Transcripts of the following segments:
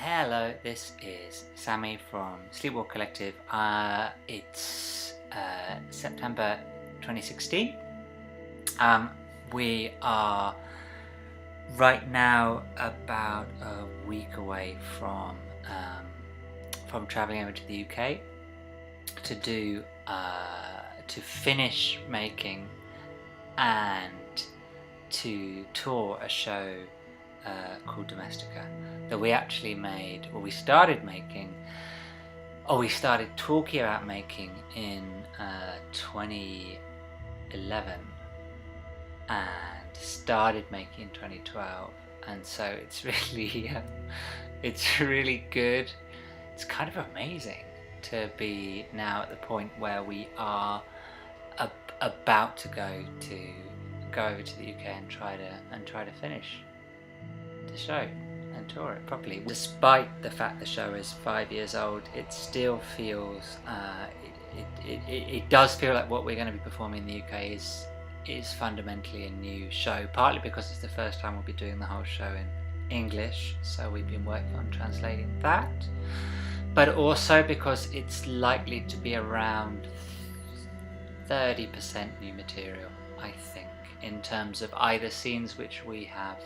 Hello, this is Sammy from Sleepwalk Collective. It's September 2016. We are right now about a week away from traveling over to the UK to finish making and to tour a show called Domestica that we actually made, or we started talking about making in 2011 and started making in 2012, and so it's really good. It's kind of amazing to be now at the point where we are about to go over to the UK and try to finish the show and tour it properly. Despite the fact the show is 5 years old, it still feels it does feel like what we're going to be performing in the UK is fundamentally a new show, partly because it's the first time we'll be doing the whole show in English, so we've been working on translating that, but also because it's likely to be around 30% new material, I think, in terms of either scenes which we have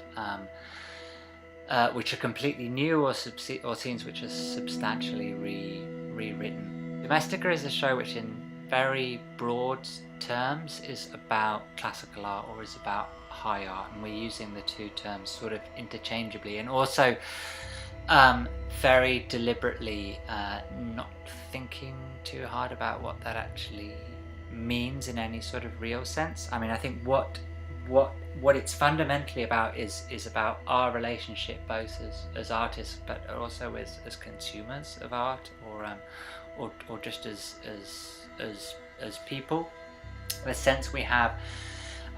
which are completely new, or scenes which are substantially rewritten. Domestica is a show which in very broad terms is about classical art, or is about high art, and we're using the two terms sort of interchangeably, and also very deliberately not thinking too hard about what that actually means in any sort of real sense. I mean, I think what it's fundamentally about is about our relationship, both as artists, but also as consumers of art, or just as people. The sense we have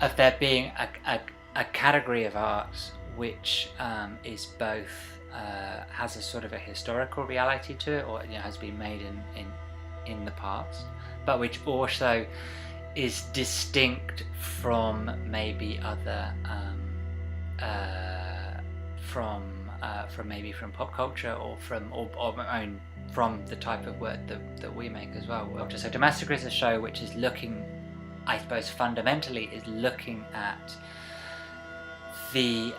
of there being a category of art which is both has a sort of a historical reality to it, or has been made in the past, but which also is distinct from maybe other from pop culture, or from the type of work that we make as well. So Domestica is a show which is looking, I suppose fundamentally, is looking at the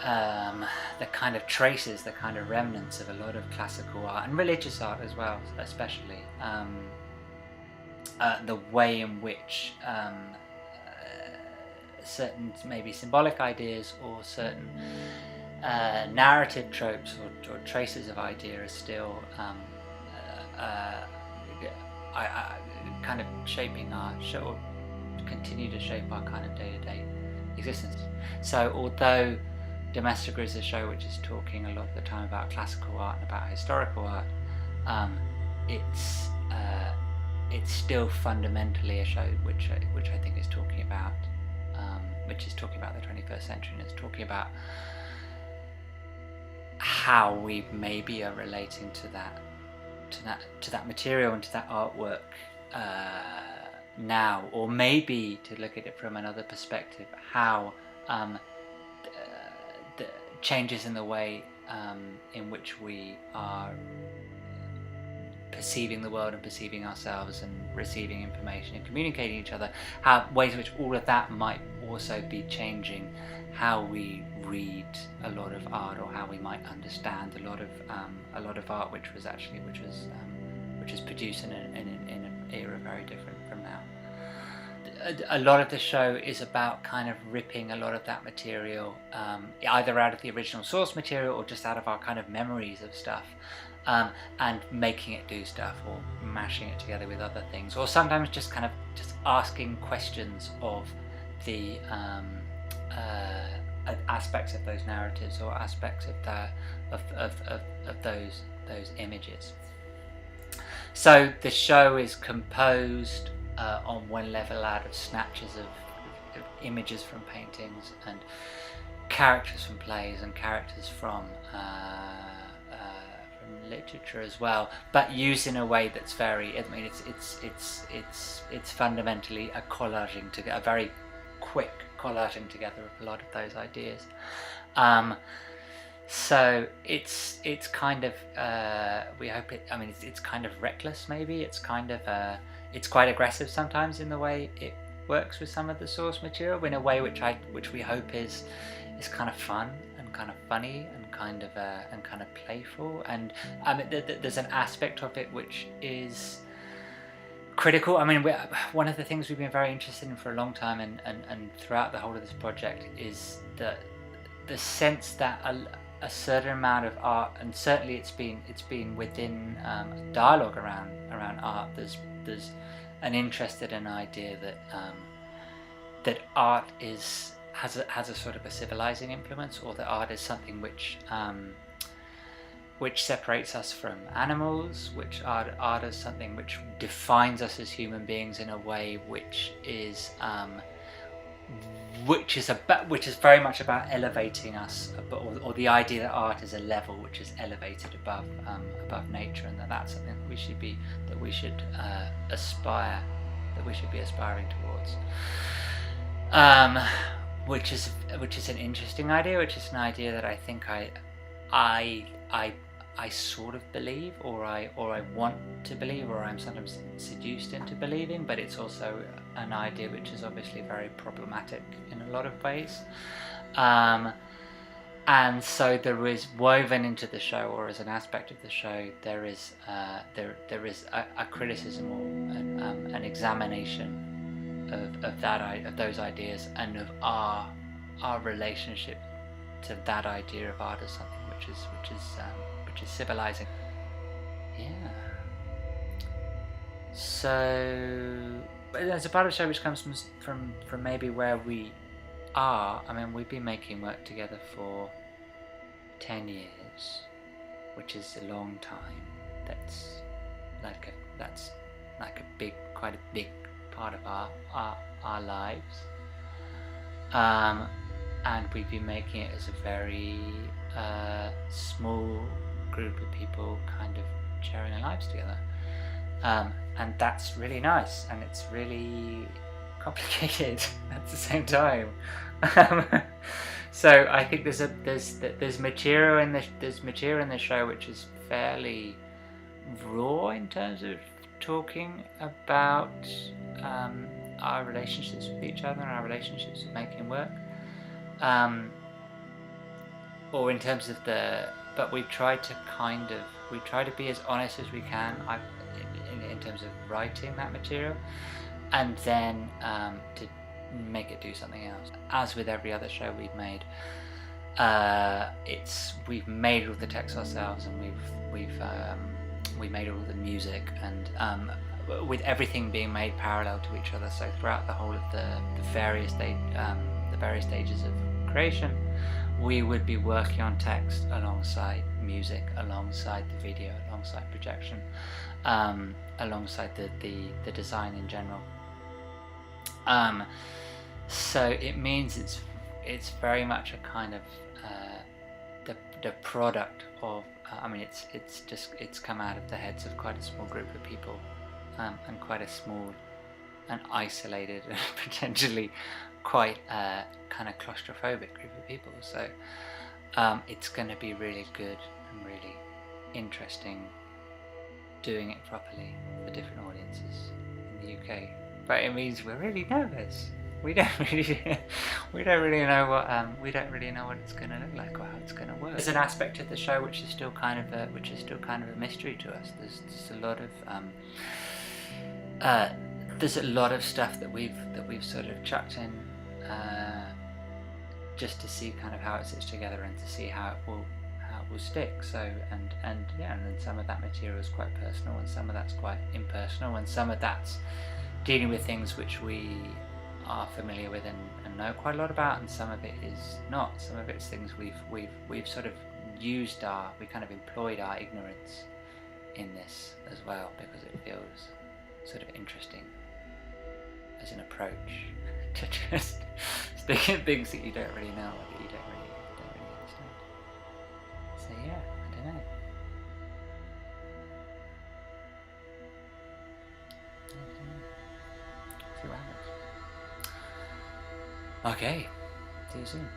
kind of traces, the kind of remnants of a lot of classical art and religious art as well, especially. The way in which certain maybe symbolic ideas, or certain narrative tropes, or traces of idea are still kind of shaping our show, or continue to shape our kind of day-to-day existence. So although Domestica is a show which is talking a lot of the time about classical art and about historical art, it's still fundamentally a show which I think is talking about the 21st century, and it's talking about how we maybe are relating to that material and to that artwork now, or maybe, to look at it from another perspective, how the changes in the way in which we are perceiving the world and perceiving ourselves and receiving information and communicating each other, how ways in which all of that might also be changing how we read a lot of art, or how we might understand a lot of art which was produced in an era very different from now. A lot of the show is about kind of ripping a lot of that material either out of the original source material, or just out of our kind of memories of stuff, and making it do stuff, or mashing it together with other things, or sometimes just asking questions of the aspects of those narratives, or aspects of those images. So the show is composed on one level out of snatches of images from paintings, and characters from plays, and characters from literature as well, but used in a way that's very, I mean, it's fundamentally a very quick collaging together of a lot of those ideas. So it's kind of we hope it. I mean, it's kind of reckless. Maybe it's kind of it's quite aggressive sometimes in the way it works with some of the source material, in a way which we hope is kind of fun and kind of funny and kind of playful. And there's an aspect of it which is critical. I mean, one of the things we've been very interested in for a long time, and throughout the whole of this project, is the sense that a certain amount of art, and certainly it's been within dialogue around art. There's an interest in an idea that art has a sort of a civilizing influence, or that art is something which separates us from animals, which art is something which defines us as human beings in a way which is very much about elevating us, or the idea that art is a level which is elevated above nature, and that's something that we should be aspiring towards. Which is an interesting idea, which is an idea that I think I sort of believe, or I want to believe, or I'm sometimes seduced into believing, but it's also an idea which is obviously very problematic in a lot of ways. And so there is woven into the show, or as an aspect of the show, there is a criticism or an examination of those ideas, and of our relationship to that idea of art as something which is civilizing. Yeah. So there's a part of the show which comes from maybe where we are. I mean, we've been making work together for 10 years, which is a long time. That's quite a big part of our lives. And we've been making it as a very small group of people kind of sharing our lives together. And that's really nice, and it's really complicated at the same time. So I think there's material in the show which is fairly raw in terms of talking about our relationships with each other and our relationships with making work. Or in terms of but we try to be as honest as we can in terms of writing that material, and then to make it do something else. As with every other show we've made, we've made all the text ourselves, and we made all the music, and with everything being made parallel to each other. So throughout the whole of the various stages of creation, we would be working on text alongside music, alongside the video, alongside projection, alongside the design in general. So it means it's very much a kind of the product of. I mean, it's come out of the heads of quite a small group of people, and quite a small and isolated and potentially quite kind of claustrophobic group of people. So it's going to be really good and really interesting doing it properly for different audiences in the UK. But it means we're really nervous. We don't really know what it's going to look like or how it's going to work. There's an aspect of the show which is still kind of a mystery to us. There's a lot of stuff that we've sort of chucked in just to see kind of how it sits together and to see how it will stick. So and then some of that material is quite personal, and some of that's quite impersonal, and some of that's dealing with things which we are familiar with and know quite a lot about, and some of it is not. Some of it's things we've sort of we kind of employed our ignorance in this as well, because it feels sort of interesting as an approach to just sticking things that you don't really know, or that you don't really understand. So yeah, I don't know. See what happens. Okay, see you soon.